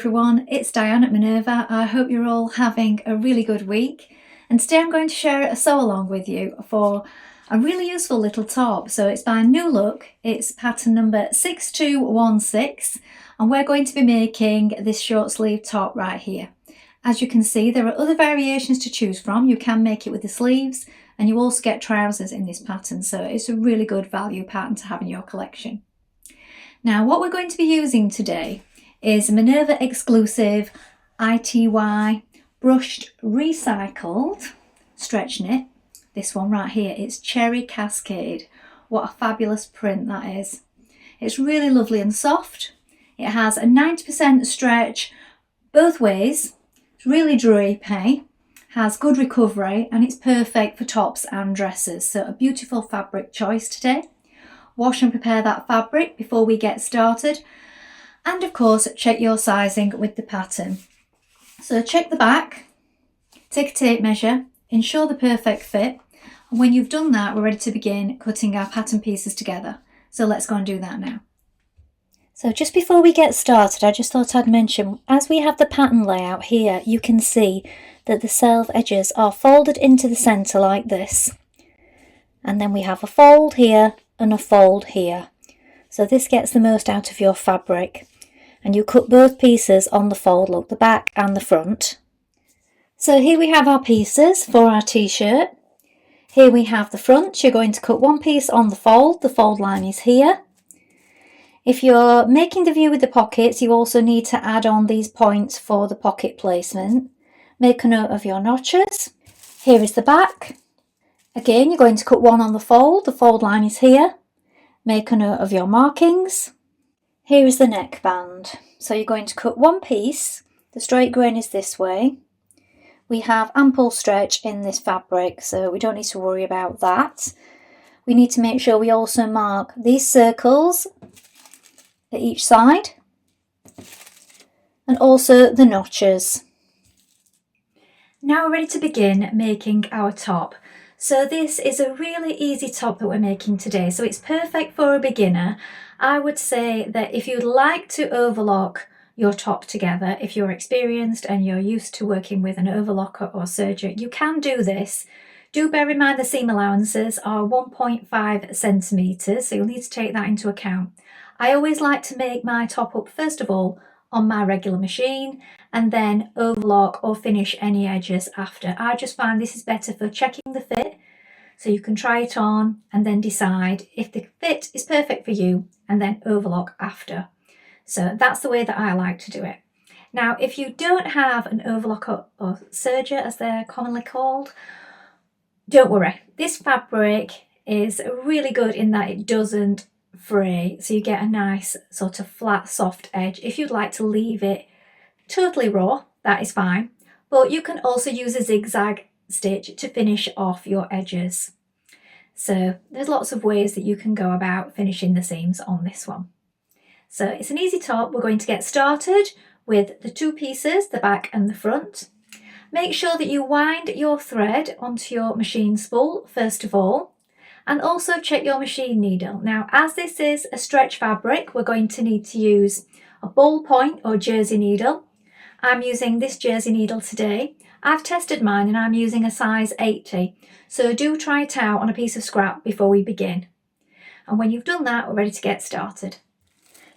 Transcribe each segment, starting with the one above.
everyone, it's Dianne at Minerva. I hope you're all having a really good week, and today I'm going to share a sew along with you for a really useful little top. So it's by New Look, it's pattern number 6216, and we're going to be making this short sleeve top right here. As you can see, there are other variations to choose from. You can make it with the sleeves, and you also get trousers in this pattern, so it's a really good value pattern to have in your collection. Now what we're going to be using today is Minerva exclusive ITY brushed recycled stretch knit. This one right here, it's Cherry Cascade. What a fabulous print that is. It's really lovely and soft. It has a 90% stretch both ways. It's really drapey, has good recovery, and it's perfect for tops and dresses. So a beautiful fabric choice today. Wash and prepare that fabric before we get started. And of course, check your sizing with the pattern. So check the back, take a tape measure, ensure the perfect fit. And when you've done that, we're ready to begin cutting our pattern pieces together. So let's go and do that now. So just before we get started, I just thought I'd mention, as we have the pattern layout here, you can see that the self edges are folded into the centre like this. And then we have a fold here and a fold here. So this gets the most out of your fabric. And you cut both pieces on the fold, look, the back and the front. So here we have our pieces for our t-shirt. Here we have the front. You're going to cut one piece on the fold line is here. If you're making the view with the pockets, you also need to add on these points for the pocket placement. Make a note of your notches. Here is the back. Again, you're going to cut one on the fold line is here. Make a note of your markings. Here is the neckband. So you're going to cut one piece. The straight grain is this way. We have ample stretch in this fabric, so we don't need to worry about that. We need to make sure we also mark these circles at each side and also the notches. Now we're ready to begin making our top. So this is a really easy top that we're making today, so it's perfect for a beginner. I would say that if you'd like to overlock your top together, if you're experienced and you're used to working with an overlocker or serger, you can do this. Do bear in mind the seam allowances are 1.5 centimetres, so you'll need to take that into account. I always like to make my top up first of all on my regular machine and then overlock or finish any edges after. I just find this is better for checking the fit, so you can try it on and then decide if the fit is perfect for you and then overlock after. So that's the way that I like to do it. Now, if you don't have an overlocker or serger, as they're commonly called, don't worry. This fabric is really good in that it doesn't fray, so you get a nice sort of flat, soft edge. If you'd like to leave it totally raw, that is fine, but you can also use a zigzag stitch to finish off your edges. So there's lots of ways that you can go about finishing the seams on this one. So it's an easy top. We're going to get started with the two pieces, the back and the front. Make sure that you wind your thread onto your machine spool first of all, and also check your machine needle. Now, as this is a stretch fabric, we're going to need to use a ballpoint or jersey needle. I'm using this jersey needle today. I've tested mine and I'm using a size 80, so do try it out on a piece of scrap before we begin. And when you've done that, we're ready to get started.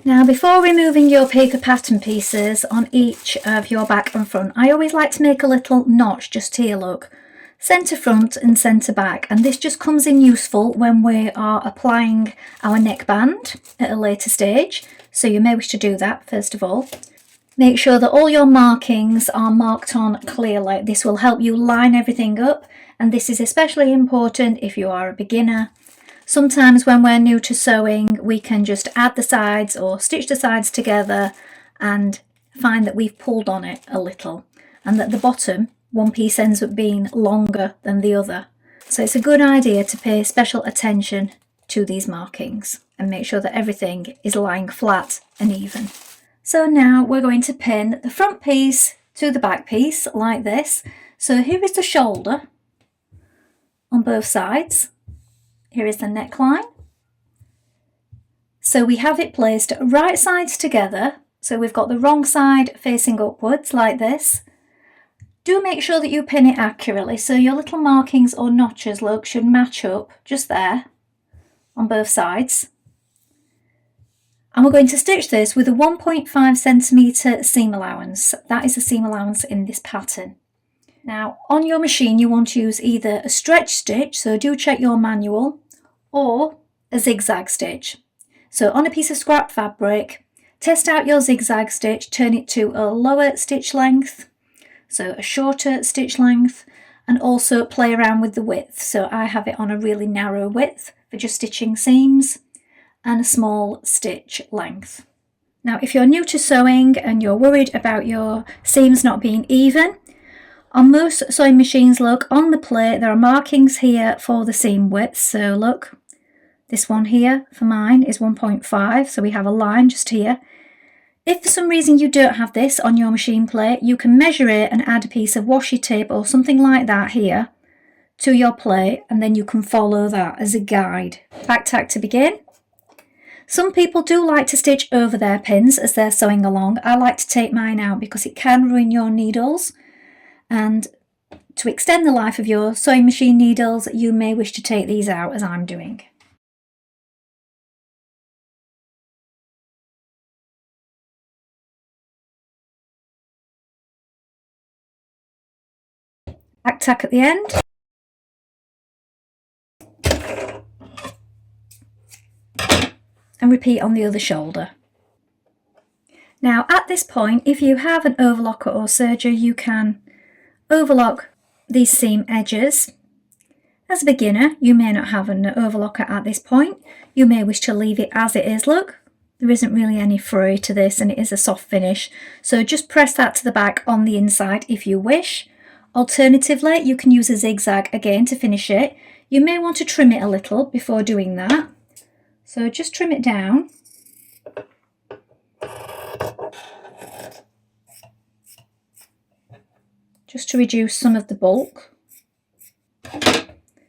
Now, before removing your paper pattern pieces on each of your back and front, I always like to make a little notch just here, look. Centre front and centre back, and this just comes in useful when we are applying our neckband at a later stage, so you may wish to do that first of all. Make sure that all your markings are marked on clearly. This will help you line everything up, and this is especially important if you are a beginner. Sometimes when we're new to sewing, we can just add the sides or stitch the sides together and find that we've pulled on it a little, and that the bottom one piece ends up being longer than the other. So it's a good idea to pay special attention to these markings and make sure that everything is lying flat and even. So now we're going to pin the front piece to the back piece like this. So here is the shoulder on both sides. Here is the neckline. So we have it placed right sides together So we've got the wrong side facing upwards like this. Do make sure that you pin it accurately, so your little markings or notches, look, should match up just there on both sides. And we're going to stitch this with a 1.5 centimetre seam allowance. That is the seam allowance in this pattern. Now on your machine you want to use either a stretch stitch, so do check your manual, or a zigzag stitch. So on a piece of scrap fabric, test out your zigzag stitch, turn it to a lower stitch length, so a shorter stitch length, and also play around with the width. So I have it on a really narrow width for just stitching seams, and a small stitch length. Now if you're new to sewing and you're worried about your seams not being even, on most sewing machines, look, on the plate there are markings here for the seam width. So look, this one here for mine is 1.5, so we have a line just here. If for some reason you don't have this on your machine plate, you can measure it and add a piece of washi tape or something like that here to your plate, and then you can follow that as a guide. Back tack to begin. Some people do like to stitch over their pins as they're sewing along. I like to take mine out because it can ruin your needles, and to extend the life of your sewing machine needles you may wish to take these out as I'm doing. Back tack at the end. And repeat on the other shoulder. Now at this point, if you have an overlocker or serger, you can overlock these seam edges. As a beginner, you may not have an overlocker at this point. You may wish to leave it as it is. Look, there isn't really any fray to this and it is a soft finish. So just press that to the back on the inside if you wish. Alternatively, you can use a zigzag again to finish it. You may want to trim it a little before doing that. So just trim it down. Just to reduce some of the bulk.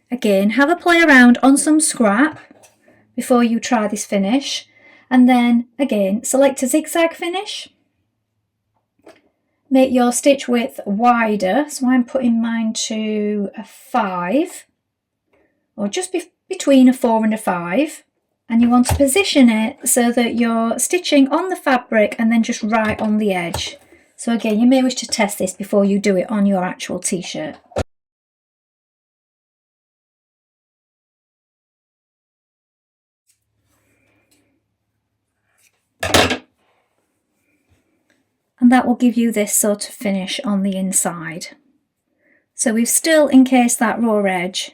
Again, have a play around on some scrap before you try this finish. And then again, select a zigzag finish. Make your stitch width wider, so I'm putting mine to a 5, or just between a 4 and a 5. And you want to position it so that you're stitching on the fabric and then just right on the edge. So again, you may wish to test this before you do it on your actual t-shirt. And that will give you this sort of finish on the inside. So we've still encased that raw edge.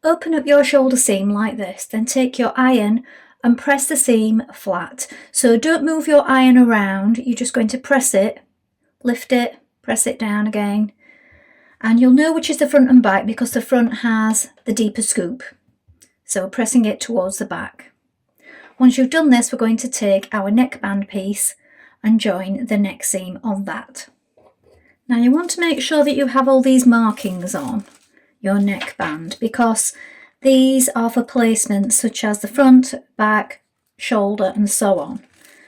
Open up your shoulder seam like this, then take your iron and press the seam flat. So don't move your iron around, you're just going to press it, lift it, press it down again. And you'll know which is the front and back because the front has the deeper scoop. So pressing it towards the back. Once you've done this, we're going to take our neckband piece and join the neck seam on that. Now you want to make sure that you have all these markings on your neckband because these are for placements such as the front, back, shoulder and so on.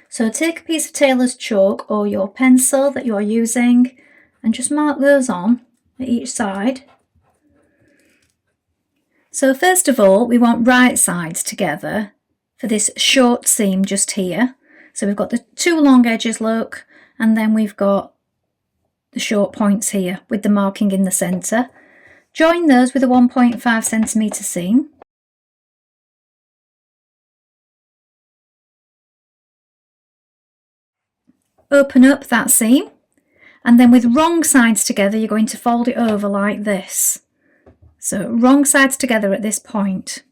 So take a piece of tailor's chalk or your pencil that you're using and just mark those on at each side. So first of all, we want right sides together for this short seam just here. So we've got the two long edges, look, and then we've got the short points here with the marking in the centre. Join those with a 1.5 centimetre seam. Open up that seam, and then with wrong sides together, you're going to fold it over like this. So wrong sides together at this point,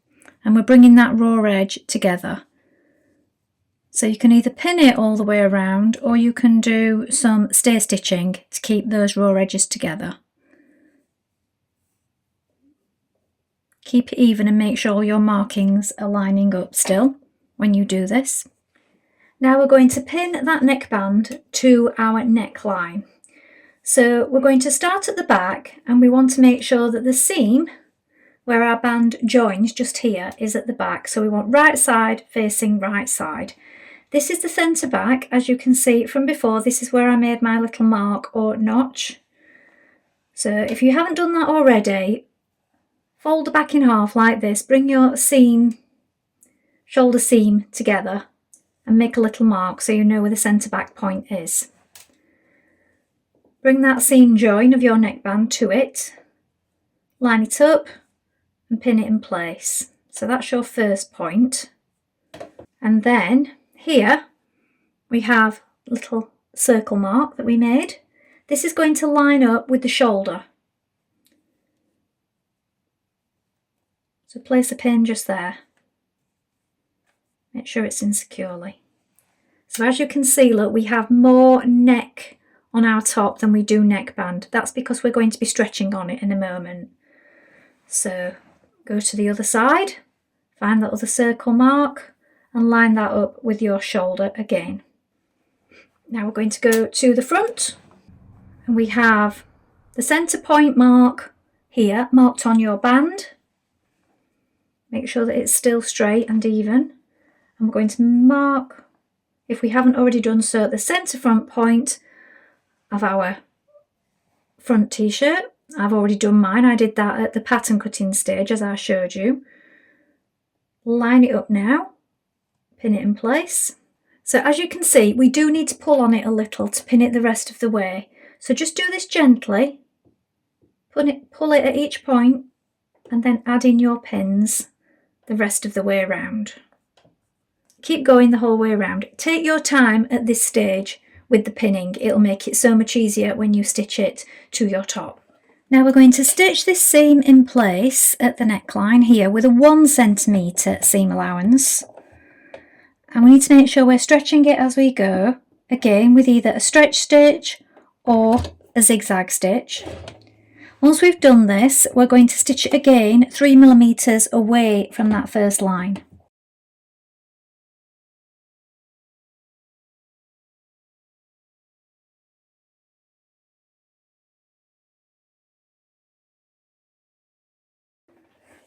and we're bringing that raw edge together. So you can either pin it all the way around or you can do some stay stitching to keep those raw edges together. Keep it even and make sure your markings are lining up still when you do this. Now we're going to pin that neckband to our neckline. So we're going to start at the back and we want to make sure that the seam where our band joins just here is at the back. So we want right side facing right side. This is the centre back. As you can see from before, this is where I made my little mark or notch. So if you haven't done that already, fold the back in half like this, bring your seam, shoulder seam together and make a little mark so you know where the centre back point is. Bring that seam join of your neckband to it, line it up and pin it in place. So that's your first point. And then here we have a little circle mark that we made. This is going to line up with the shoulder. So place a pin just there. Make sure it's in securely. So as you can see, look, we have more neck on our top than we do neckband. That's because we're going to be stretching on it in a moment. So go to the other side, find that other circle mark and line that up with your shoulder again. Now we're going to go to the front and we have the centre point mark here marked on your band. Make sure that it's still straight and even. And we're going to mark, if we haven't already done so, the centre front point of our front t-shirt. I've already done mine. I did that at the pattern cutting stage as I showed you. Line it up now, pin it in place. So as you can see, we do need to pull on it a little to pin it the rest of the way. So just do this gently, pull it at each point and then add in your pins the rest of the way around. Keep going the whole way around. Take your time at this stage with the pinning. It'll make it so much easier when you stitch it to your top. Now we're going to stitch this seam in place at the neckline here with a 1 centimetre seam allowance. And we need to make sure we're stretching it as we go, again with either a stretch stitch or a zigzag stitch. Once we've done this, we're going to stitch it again 3 millimeters away from that first line.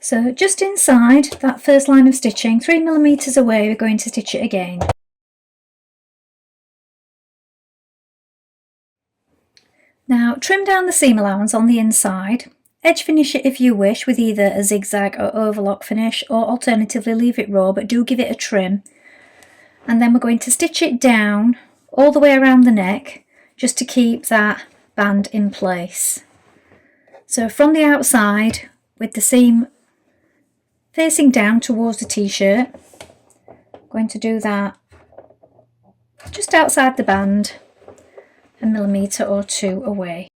So just inside that first line of stitching, 3 millimeters away, we're going to stitch it again. Now trim down the seam allowance on the inside, edge finish it if you wish with either a zigzag or overlock finish, or alternatively leave it raw but do give it a trim. And then we're going to stitch it down all the way around the neck just to keep that band in place. So from the outside with the seam facing down towards the t-shirt, I'm going to do that just outside the band, a millimetre or 2 away.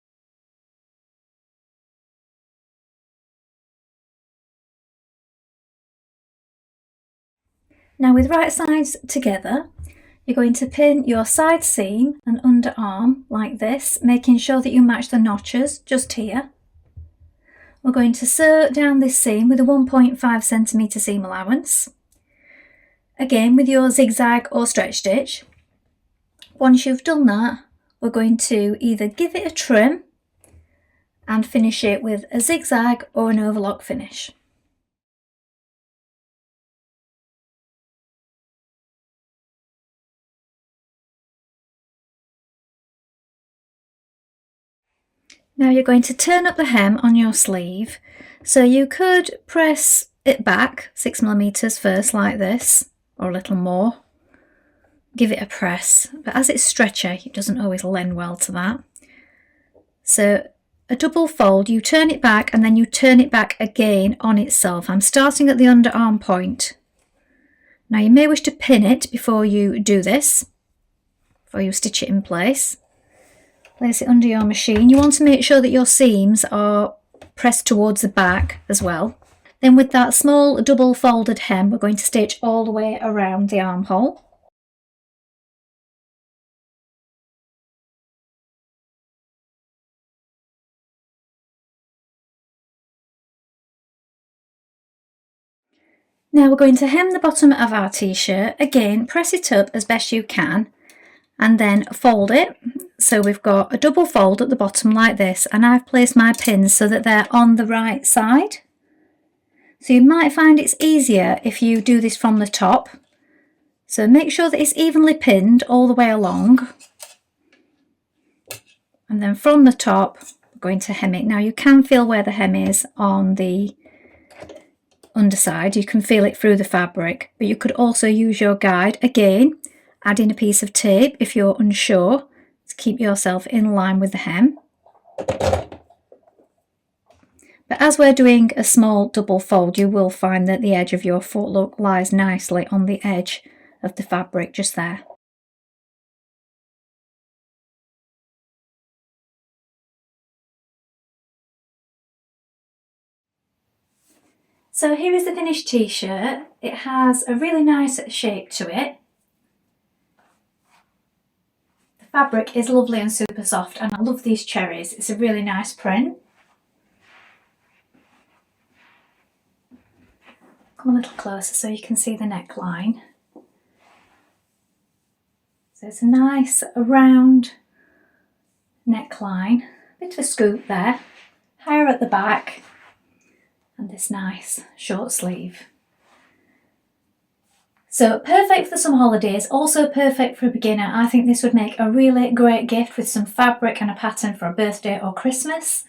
Now with right sides together, you're going to pin your side seam and underarm like this, making sure that you match the notches just here. We're going to sew down this seam with a 1.5 centimetre seam allowance, again with your zigzag or stretch stitch. Once you've done that, we're going to either give it a trim and finish it with a zigzag or an overlock finish. Now you're going to turn up the hem on your sleeve, so you could press it back 6 millimeters first like this, or a little more. Give it a press, but as it's stretchy it doesn't always lend well to that. So a double fold, you turn it back and then you turn it back again on itself. I'm starting at the underarm point. Now you may wish to pin it before you do this, before you stitch it in place. Place it under your machine. You want to make sure that your seams are pressed towards the back as well. Then with that small double folded hem, we're going to stitch all the way around the armhole. Now we're going to hem the bottom of our t-shirt. Again, press it up as best you can and then fold it. So we've got a double fold at the bottom like this, and I've placed my pins so that they're on the right side. So you might find it's easier if you do this from the top. So make sure that it's evenly pinned all the way along. And then from the top, we're going to hem it. Now you can feel where the hem is on the underside. You can feel it through the fabric, but you could also use your guide. Again, add in a piece of tape if you're unsure to keep yourself in line with the hem. But as we're doing a small double fold, you will find that the edge of your foot lies nicely on the edge of the fabric just there. So here is the finished t-shirt. It has a really nice shape to it. The fabric is lovely and super soft, and I love these cherries. It's a really nice print. Come a little closer so you can see the neckline. So it's a nice round neckline, a bit of a scoop there, higher at the back, and this nice short sleeve. So perfect for the summer holidays, also perfect for a beginner. I think this would make a really great gift with some fabric and a pattern for a birthday or Christmas.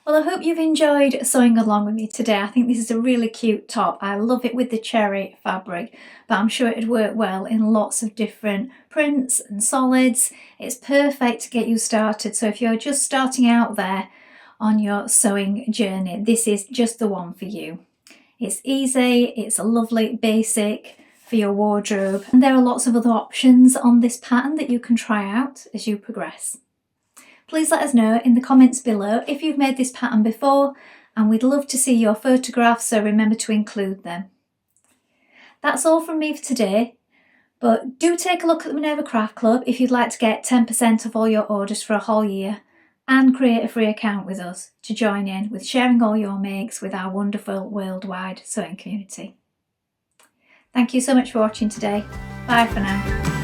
Well, I hope you've enjoyed sewing along with me today. I think this is a really cute top. I love it with the cherry fabric, but I'm sure it'd work well in lots of different prints and solids. It's perfect to get you started. So if you're just starting out there on your sewing journey, this is just the one for you. It's easy, it's a lovely basic for your wardrobe, and there are lots of other options on this pattern that you can try out as you progress. Please let us know in the comments below if you've made this pattern before, and we'd love to see your photographs, so remember to include them. That's all from me for today, but do take a look at the Minerva Craft Club if you'd like to get 10% of all your orders for a whole year, and create a free account with us to join in with sharing all your makes with our wonderful worldwide sewing community. Thank you so much for watching today. Bye for now.